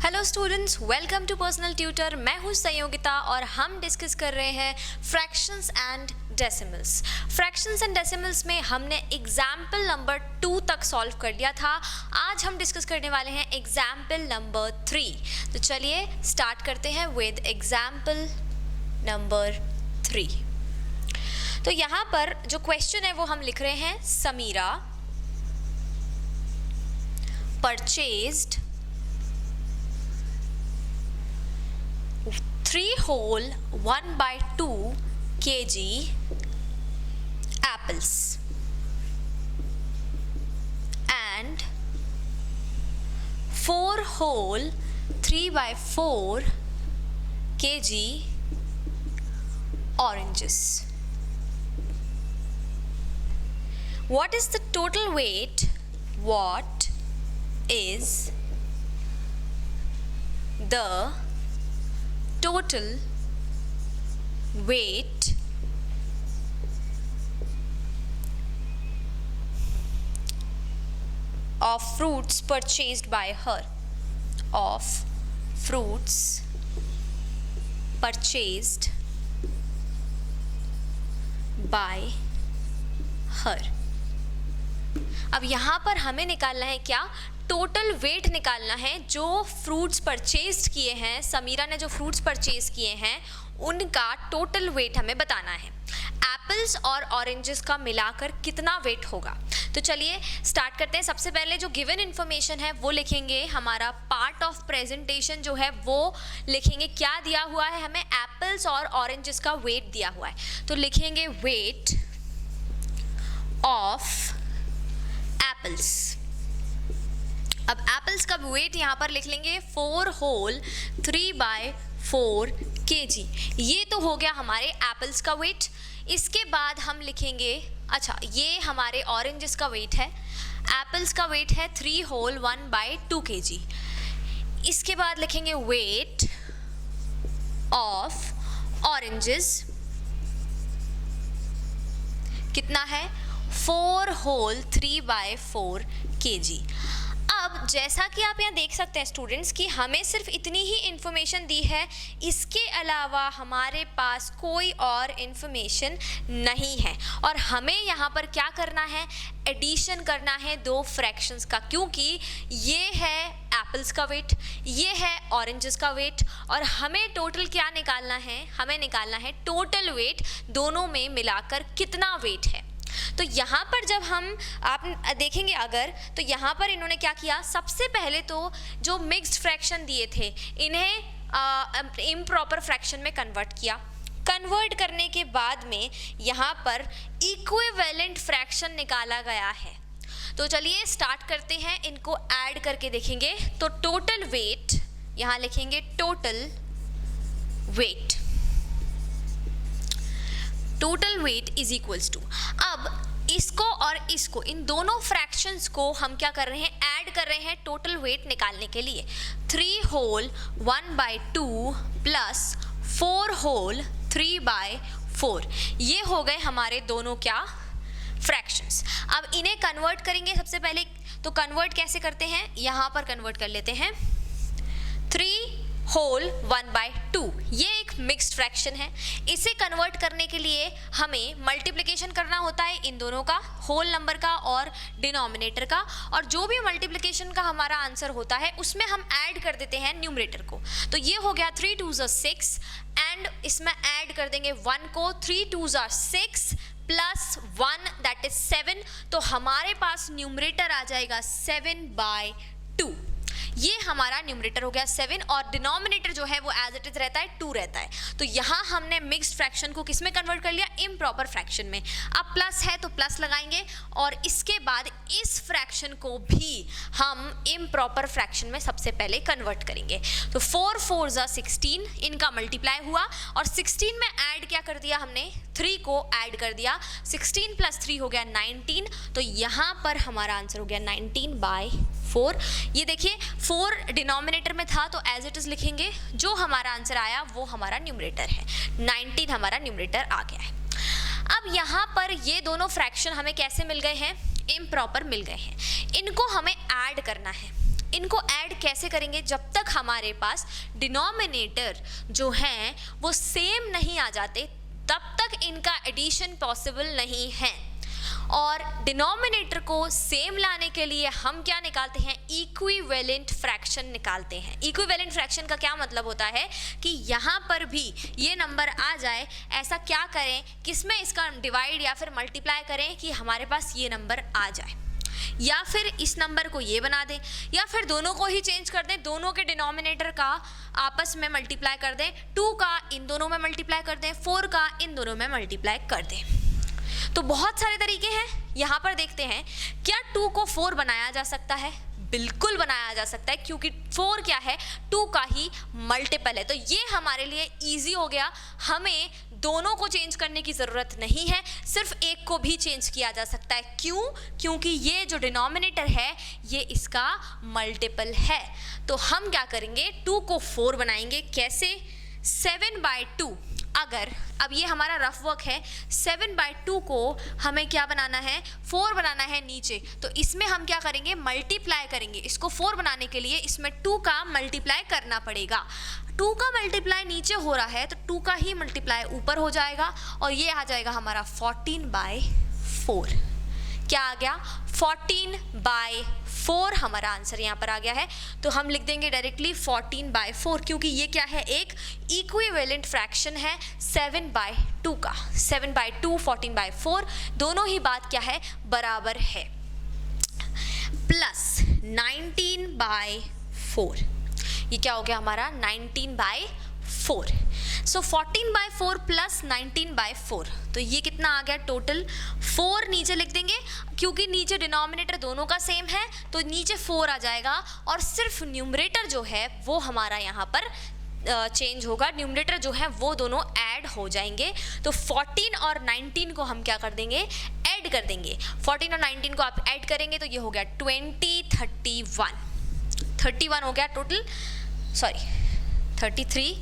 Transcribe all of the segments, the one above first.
Hello students, welcome to personal tutor. मैं हूँ संयोगिता और हम डिस्कस कर रहे हैं fractions and decimals. Fractions and decimals में हमने एग्जाम्पल नंबर 2 तक सॉल्व कर लिया था। आज हम डिस्कस करने वाले हैं एग्जाम्पल नंबर 3। तो चलिए स्टार्ट करते हैं विद एग्जाम्पल नंबर 3। तो यहाँ पर जो क्वेश्चन है वो हम लिख रहे हैं, Samira purchased 3 whole 1/2 kg apples and 4 whole 3/4 kg oranges. What is the total weight? What is the total weight of fruits purchased by her? Of fruits purchased by her. अब यहाँ पर हमें निकालना है क्या? टोटल वेट निकालना है। जो फ्रूट्स परचेज किए हैं, समीरा ने जो फ्रूट्स परचेज किए हैं उनका टोटल वेट हमें बताना है। एप्पल्स और ऑरेंजेस का मिलाकर कितना वेट होगा? तो चलिए स्टार्ट करते हैं। सबसे पहले जो गिवन इन्फॉर्मेशन है वो लिखेंगे। हमारा पार्ट ऑफ प्रेजेंटेशन जो है वो लिखेंगे। क्या दिया हुआ है हमें? एप्पल्स और ऑरेंजेस का वेट दिया हुआ है। तो लिखेंगे वेट ऑफ एप्पल्स। अब एप्पल्स का वेट यहाँ पर लिख लेंगे 4 whole 3/4 kg। ये तो हो गया हमारे एप्पल्स का वेट। इसके बाद हम लिखेंगे, अच्छा ये हमारे ऑरेंजेस का वेट है। एप्पल्स का वेट है 3 whole 1/2 kg। इसके बाद लिखेंगे वेट ऑफ ऑरेंजेस कितना है? 4 whole 3/4 kg। अब जैसा कि आप यहाँ देख सकते हैं स्टूडेंट्स कि हमें सिर्फ इतनी ही इन्फॉर्मेशन दी है, इसके अलावा हमारे पास कोई और इन्फॉर्मेशन नहीं है। और हमें यहाँ पर क्या करना है? एडिशन करना है दो फ्रैक्शंस का, क्योंकि ये है एप्पल्स का वेट, ये है ऑरेंजेस का वेट, और हमें टोटल क्या निकालना है? हमें निकालना है टोटल वेट, दोनों में मिलाकर कितना वेट है। तो यहाँ पर जब हम आप देखेंगे अगर, तो यहाँ पर इन्होंने क्या किया? सबसे पहले तो जो मिक्स्ड फ्रैक्शन दिए थे इन्हें इम्प्रॉपर फ्रैक्शन में कन्वर्ट किया। कन्वर्ट करने के बाद में यहाँ पर इक्विवेलेंट फ्रैक्शन निकाला गया है। तो चलिए स्टार्ट करते हैं, इनको ऐड करके देखेंगे। तो टोटल वेट यहाँ लिखेंगे, total weight, total weight is equals to, अब इसको और इसको, इन दोनों फ्रैक्शंस को हम क्या कर रहे हैं? ऐड कर रहे हैं टोटल वेट निकालने के लिए। 3 whole 1/2 प्लस 4 whole 3/4, ये हो गए हमारे दोनों क्या? फ्रैक्शंस। अब इन्हें कन्वर्ट करेंगे सबसे पहले। तो कन्वर्ट कैसे करते हैं? यहाँ पर कन्वर्ट कर लेते हैं 3 whole 1/2, ये एक मिक्स्ड फ्रैक्शन है। इसे कन्वर्ट करने के लिए हमें मल्टीप्लिकेशन करना होता है इन दोनों का, होल नंबर का और डिनोमिनेटर का, और जो भी मल्टीप्लिकेशन का हमारा आंसर होता है उसमें हम ऐड कर देते हैं न्यूमरेटर को। तो ये हो गया 3 2s 6, एंड इसमें ऐड कर देंगे 1 को, 3 2s 6 प्लस 1 दैट इज 7। तो हमारे पास न्यूमरेटर आ जाएगा 7/2। ये हमारा न्यूमरेटर हो गया 7, और डिनोमिनेटर जो है वो एज इट इज रहता है 2 रहता है। तो यहाँ हमने मिक्स्ड फ्रैक्शन को किस में कन्वर्ट कर लिया? इम्प्रॉपर फ्रैक्शन में। अब प्लस है तो प्लस लगाएंगे, और इसके बाद इस फ्रैक्शन को भी हम इम्प्रॉपर फ्रैक्शन में सबसे पहले कन्वर्ट करेंगे। तो 4 4s 16, इनका मल्टीप्लाई हुआ, और 16 में ऐड क्या कर दिया हमने? 3 को ऐड कर दिया। 16 + 3 हो गया 19। तो यहाँ पर हमारा आंसर हो गया 19/4। ये देखिए 4 डिनोमिनेटर में था तो एज इट इज लिखेंगे, जो हमारा आंसर आया वो हमारा न्यूमरेटर है। 19 हमारा न्यूमरेटर आ गया है। अब यहाँ पर ये दोनों फ्रैक्शन हमें कैसे मिल गए हैं? इम्प्रॉपर मिल गए हैं। इनको हमें ऐड करना है। इनको ऐड कैसे करेंगे? जब तक हमारे पास डिनोमिनेटर जो हैं वो सेम नहीं आ जाते तब तक इनका एडिशन पॉसिबल नहीं है। और डिनोमिनेटर को सेम लाने के लिए हम क्या निकालते हैं? इक्विवेलेंट फ्रैक्शन निकालते हैं। इक्विवेलेंट फ्रैक्शन का क्या मतलब होता है कि यहाँ पर भी ये नंबर आ जाए, ऐसा क्या करें, किसमें इसका डिवाइड या फिर मल्टीप्लाई करें कि हमारे पास ये नंबर आ जाए, या फिर इस नंबर को ये बना दें, या फिर दोनों को ही चेंज कर दें, दोनों के डिनोमिनेटर का आपस में मल्टीप्लाई कर दें, 2 का इन दोनों में मल्टीप्लाई कर दें, 4 का इन दोनों में मल्टीप्लाई कर दें। तो बहुत सारे तरीके हैं। यहाँ पर देखते हैं, क्या 2 को 4 बनाया जा सकता है? बिल्कुल बनाया जा सकता है, क्योंकि 4 क्या है? 2 का ही मल्टीपल है। तो ये हमारे लिए इजी हो गया, हमें दोनों को चेंज करने की ज़रूरत नहीं है, सिर्फ एक को भी चेंज किया जा सकता है। क्यों? क्योंकि ये जो डिनोमिनेटर है ये इसका मल्टीपल है। तो हम क्या करेंगे? 2 को 4 बनाएंगे। कैसे? 7/2। अगर अब ये हमारा रफ वर्क है, 7/2 को हमें क्या बनाना है? 4 बनाना है नीचे। तो इसमें हम क्या करेंगे? मल्टीप्लाई करेंगे। इसको 4 बनाने के लिए इसमें 2 का मल्टीप्लाई करना पड़ेगा। 2 का मल्टीप्लाई नीचे हो रहा है तो 2 का ही मल्टीप्लाई ऊपर हो जाएगा और ये आ जाएगा हमारा 14/4। क्या आ गया? 14/4 हमारा आंसर यहाँ पर आ गया है। तो हम लिख देंगे डायरेक्टली 14/4, क्योंकि ये क्या है? एक इक्विवेलेंट फ्रैक्शन है 7/2 का। 7/2 14/4 दोनों ही बात क्या है? बराबर है। प्लस 19/4, ये क्या हो गया हमारा? 19/4। सो 14/4 प्लस 19/4, तो ये कितना आ गया टोटल? 4 नीचे लिख देंगे, क्योंकि नीचे डिनोमिनेटर दोनों का सेम है तो नीचे 4 आ जाएगा और सिर्फ न्यूमरेटर जो है वो हमारा यहाँ पर चेंज होगा। न्यूमरेटर जो है वो दोनों ऐड हो जाएंगे। तो 14 और 19 को हम क्या कर देंगे? ऐड कर देंगे। 14 और 19 को आप ऐड करेंगे तो ये हो गया 31 हो गया टोटल, सॉरी 33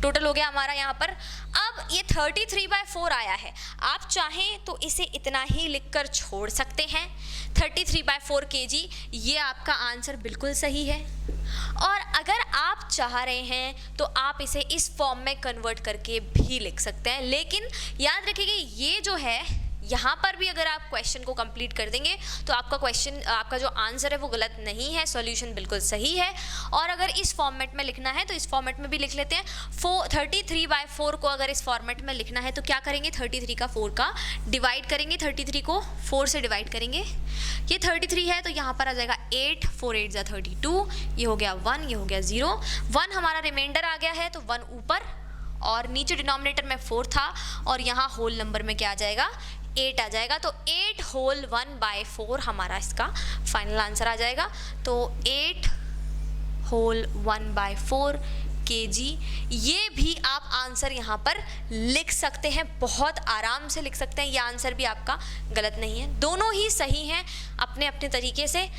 टोटल हो गया हमारा यहाँ पर। अब ये 33/4 आया है, आप चाहें तो इसे इतना ही लिखकर छोड़ सकते हैं। 33/4 kg, ये आपका आंसर बिल्कुल सही है। और अगर आप चाह रहे हैं तो आप इसे इस फॉर्म में कन्वर्ट करके भी लिख सकते हैं, लेकिन याद रखिए ये जो है यहाँ पर भी अगर आप क्वेश्चन को कंप्लीट कर देंगे तो आपका जो आंसर है वो गलत नहीं है, सॉल्यूशन बिल्कुल सही है। और अगर इस फॉर्मेट में लिखना है तो इस फॉर्मेट में भी लिख लेते हैं। 33/4 को अगर इस फॉर्मेट में लिखना है तो क्या करेंगे? 33 का 4 का डिवाइड करेंगे, 33 को 4 से डिवाइड करेंगे। ये 33 है तो यहाँ पर आ जाएगा 8, 4 8 = 32, ये हो गया 1, ये हो गया 0, 1 हमारा रिमाइंडर आ गया है तो 1 ऊपर और नीचे डिनोमिनेटर में 4 था और यहाँ होल नंबर में क्या आ जाएगा? 8 आ जाएगा। तो 8 होल 1/4 हमारा इसका फाइनल आंसर आ जाएगा। तो 8 होल 1/4 kg, ये भी आप आंसर यहाँ पर लिख सकते हैं, बहुत आराम से लिख सकते हैं। ये आंसर भी आपका गलत नहीं है, दोनों ही सही हैं अपने अपने तरीके से।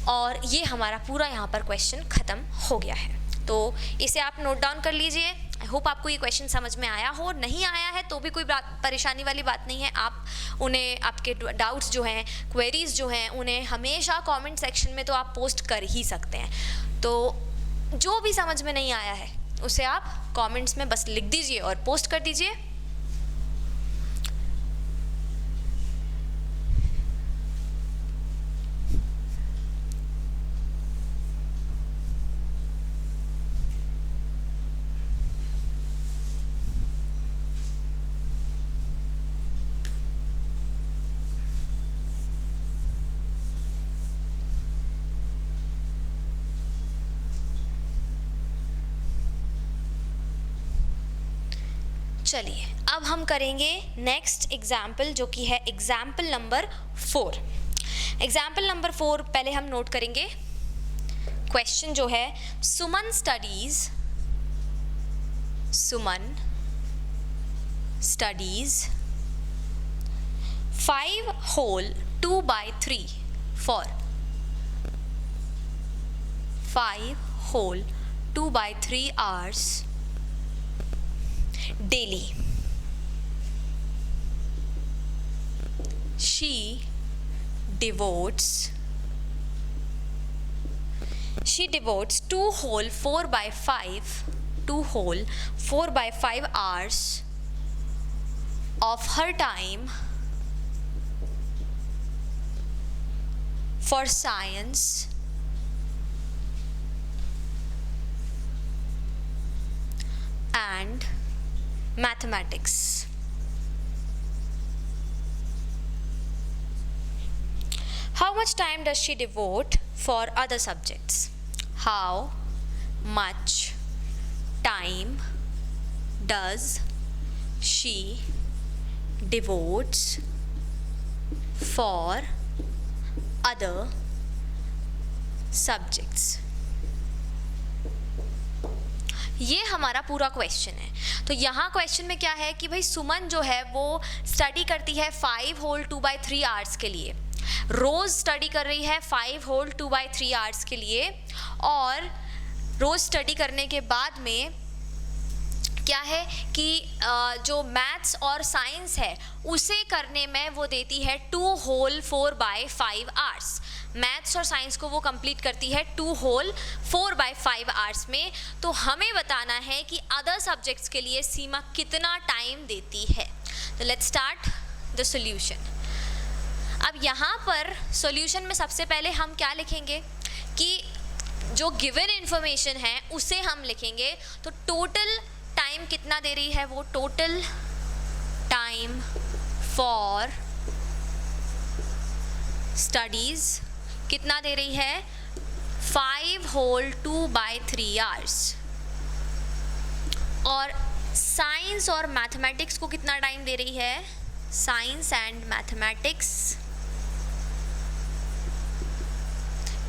और ये हमारा पूरा यहाँ पर क्वेश्चन ख़त्म हो गया है। तो इसे आप नोट डाउन कर लीजिए। आई होप आपको ये क्वेश्चन समझ में आया हो। नहीं आया है तो भी कोई परेशानी वाली बात नहीं है, आप उन्हें, आपके डाउट्स जो हैं, क्वेरीज़ जो हैं, उन्हें हमेशा कमेंट सेक्शन में तो आप पोस्ट कर ही सकते हैं। तो जो भी समझ में नहीं आया है उसे आप कमेंट्स में बस लिख दीजिए और पोस्ट कर दीजिए। चलिए अब हम करेंगे नेक्स्ट एग्जाम्पल, जो कि है एग्जाम्पल नंबर 4। एग्जाम्पल नंबर 4 पहले हम नोट करेंगे। क्वेश्चन जो है, सुमन studies 5 whole 2/3 for 5 whole 2/3 hours daily. She devotes she devotes 2 whole 4 by 5 hours of her time for science and mathematics. How much time does she devote for other subjects? How much time does she devotes for other subjects? ये हमारा पूरा question है। तो यहाँ question में क्या है कि भाई सुमन जो है वो स्टडी करती है 5 होल 2 by 3 आवर्स के लिए, रोज़ स्टडी कर रही है 5 होल 2 by 3 आवर्स के लिए, और रोज़ स्टडी करने के बाद में क्या है कि जो मैथ्स और साइंस है उसे करने में वो देती है 2 होल 4 by 5 आवर्स। मैथ्स और साइंस को वो कंप्लीट करती है 2 होल 4 by 5 आवर्स में। तो हमें बताना है कि अदर सब्जेक्ट्स के लिए सीमा कितना टाइम देती है। तो लेट्स स्टार्ट द सॉल्यूशन। अब यहाँ पर सॉल्यूशन में सबसे पहले हम क्या लिखेंगे कि जो गिवन इंफॉर्मेशन है उसे हम लिखेंगे। तो टोटल टाइम कितना दे रही है वो, टोटल टाइम फॉर स्टडीज़ कितना दे रही है, 5 होल 2 by 3 आवर्स। और साइंस और मैथमेटिक्स को कितना टाइम दे रही है, साइंस एंड मैथमेटिक्स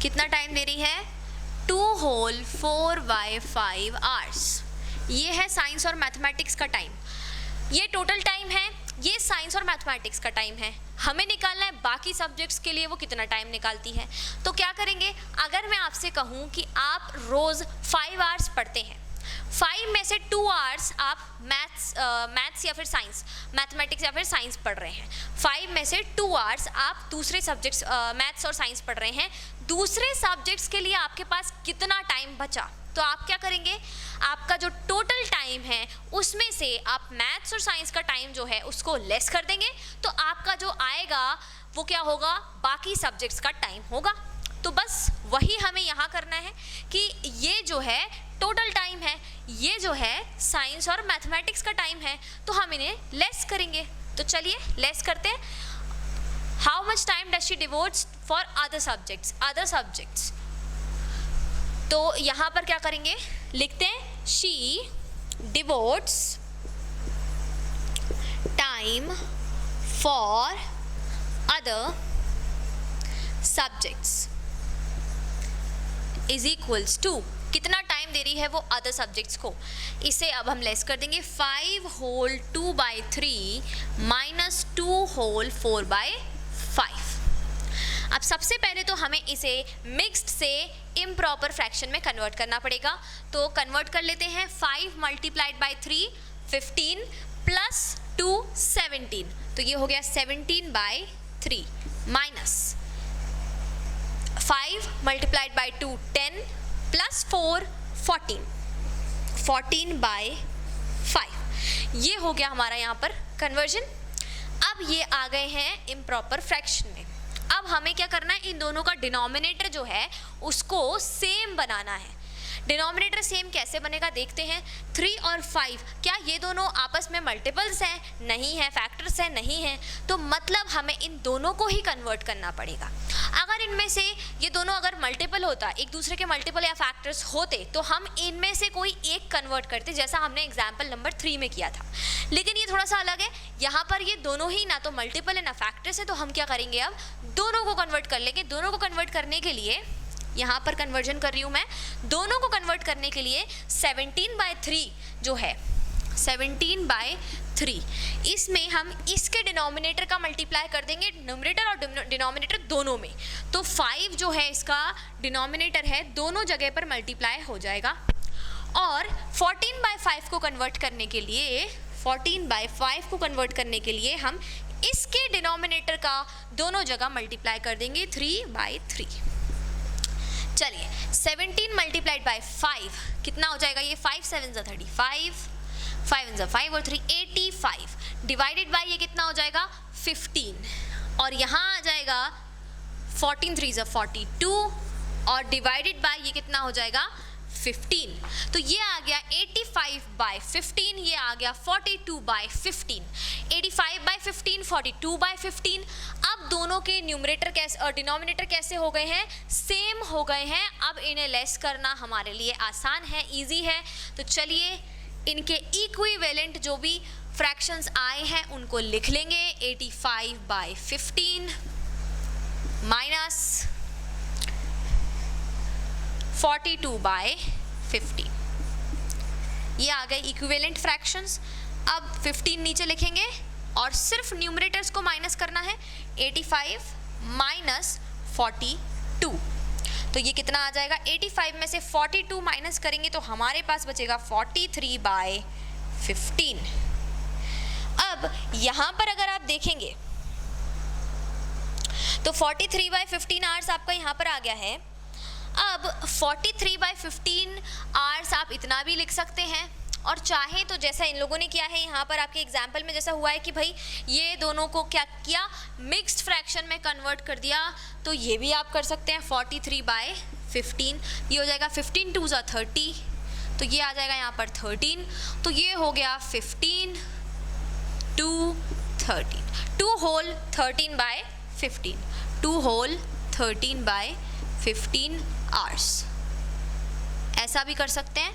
कितना टाइम दे रही है, 2 होल 4 by 5 आवर्स। ये है साइंस और मैथमेटिक्स का टाइम। ये टोटल टाइम है, ये साइंस और मैथमेटिक्स का टाइम है। हमें निकालना है बाकी सब्जेक्ट्स के लिए वो कितना टाइम निकालती है। तो क्या करेंगे, अगर मैं आपसे कहूँ कि आप रोज़ 5 आवर्स पढ़ते हैं, 5 में से 2 आवर्स आप मैथ्स या फिर साइंस, मैथमेटिक्स या फिर साइंस पढ़ रहे हैं, 5 में से 2 आवर्स आप दूसरे सब्जेक्ट्स मैथ्स और साइंस पढ़ रहे हैं, दूसरे सब्जेक्ट्स के लिए आपके पास कितना टाइम बचा। तो आप क्या करेंगे, आपका जो टोटल टाइम है उसमें से आप मैथ्स और साइंस का टाइम जो है उसको लेस कर देंगे, तो आपका जो आएगा वो क्या होगा, बाकी सब्जेक्ट्स का टाइम होगा। तो बस वही हमें यहाँ करना है कि ये जो है टोटल टाइम है, ये जो है साइंस और मैथमेटिक्स का टाइम है, तो हम इन्हें लेस करेंगे। तो चलिए लेस करते हैं। How much time does she devotes for other subjects. तो यहाँ पर क्या करेंगे, लिखते हैं she devotes time for other subjects is equals to, कितना टाइम दे रही है वो अदर सब्जेक्ट्स को। इसे अब हम लेस कर देंगे, 5 whole 2 by 3 minus 2 whole 4 by 5। अब सबसे पहले तो हमें इसे मिक्स्ड से इम्प्रॉपर फ्रैक्शन में कन्वर्ट करना पड़ेगा। तो कन्वर्ट कर लेते हैं, 5 मल्टीप्लाइड बाई 3 15 प्लस 2 17, तो ये हो गया 17 by 3 minus 5 multiplied by 2 10 plus 4 14 by 5। ये हो गया हमारा यहाँ पर कन्वर्जन। अब ये आ गए हैं इम्प्रॉपर फ्रैक्शन में। अब हमें क्या करना है, इन दोनों का डिनोमिनेटर जो है उसको सेम बनाना है। डिनोमिनेटर सेम कैसे बनेगा देखते हैं। 3 और 5 क्या ये दोनों आपस में मल्टीपल्स हैं? नहीं है। फैक्टर्स हैं? नहीं है। तो मतलब हमें इन दोनों को ही कन्वर्ट करना पड़ेगा। अगर इनमें से ये दोनों अगर मल्टीपल होता, एक दूसरे के मल्टीपल या फैक्टर्स होते, तो हम इनमें से कोई एक कन्वर्ट करते, जैसा हमने एग्जाम्पल नंबर 3 में किया था। लेकिन ये थोड़ा सा अलग है, यहाँ पर ये दोनों ही ना तो मल्टीपल है ना फैक्टर्स है, तो हम क्या करेंगे, अब दोनों को कन्वर्ट कर लेंगे। दोनों को कन्वर्ट करने के लिए यहाँ पर कन्वर्जन कर रही हूँ मैं, दोनों को कन्वर्ट करने के लिए 17/3 जो है 17/3, इसमें हम इसके डिनोमिनेटर का मल्टीप्लाई कर देंगे, न्यूमरेटर और डिनोमिनेटर दोनों में। तो 5 जो है इसका डिनोमिनेटर है, दोनों जगह पर मल्टीप्लाई हो जाएगा। और 14/5 को कन्वर्ट करने के लिए 14/5 को कन्वर्ट करने के लिए हम इसके डिनोमिनेटर का दोनों जगह मल्टीप्लाई कर देंगे 3/3। चलिए 17 मल्टीप्लाइड बाय 5 कितना हो जाएगा, ये 5 7 ज़ा 35, 5 ज़ा 5 और 3 85, डिवाइडेड बाय ये कितना हो जाएगा 15, और यहाँ आ जाएगा 14 3 ज़ा 42, और डिवाइडेड बाय ये कितना हो जाएगा 15। तो ये आ गया 85 बाय 15, ये आ गया 42 बाय 15। 85 bye 15, 42 bye 15। अब दोनों के न्यूमरेटर कैसे और डिनोमिनेटर कैसे हो गए हैं, सेम हो गए हैं। अब इन्हें लेस करना हमारे लिए आसान है, इजी है। तो चलिए इनके इक्विवेलेंट जो भी फ्रैक्शंस आए हैं उनको लिख लेंगे। 85 बाय 15 माइनस 42 बाय 15, ये आ गए इक्विवेलेंट फ्रैक्शंस। अब 15 नीचे लिखेंगे और सिर्फ न्यूमरेटर्स को माइनस करना है। 85 माइनस 42, तो ये कितना आ जाएगा, 85 में से 42 माइनस करेंगे तो हमारे पास बचेगा 43 बाय 15। अब यहाँ पर अगर आप देखेंगे तो 43 बाय 15 आवर्स आपका यहाँ पर आ गया है। अब 43 बाय 15 आवर्स आप इतना भी लिख सकते हैं, और चाहे तो जैसा इन लोगों ने किया है यहाँ पर आपके एग्जाम्पल में जैसा हुआ है कि भाई ये दोनों को क्या किया, मिक्स्ड फ्रैक्शन में कन्वर्ट कर दिया, तो ये भी आप कर सकते हैं। 43 बाय 15 ये हो जाएगा 15 2 ज़ा 30, तो ये आ जाएगा यहाँ पर 13, तो ये हो गया 15 2 13, 2 whole 13 by 15, 2 whole 13 by 15 hours. ऐसा भी कर सकते हैं,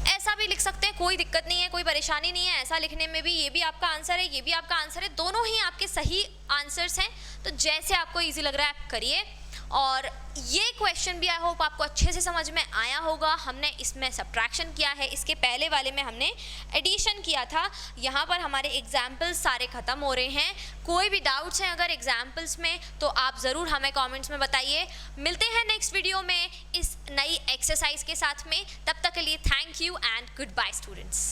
ऐसा भी लिख सकते हैं, कोई दिक्कत नहीं है, कोई परेशानी नहीं है। ऐसा लिखने में भी ये भी आपका आंसर है, ये भी आपका आंसर है, दोनों ही आपके सही आंसर्स हैं। तो जैसे आपको इजी लग रहा है आप करिए। और ये क्वेश्चन भी आई होप आपको अच्छे से समझ में आया होगा। हमने इसमें सब्ट्रैक्शन किया है, इसके पहले वाले में हमने एडिशन किया था। यहाँ पर हमारे एग्जाम्पल्स सारे ख़त्म हो रहे हैं। कोई भी डाउट्स हैं अगर एग्जाम्पल्स में तो आप ज़रूर हमें कमेंट्स में बताइए। मिलते हैं नेक्स्ट वीडियो में इस नई एक्सरसाइज के साथ में। तब तक के लिए thank you and goodbye students.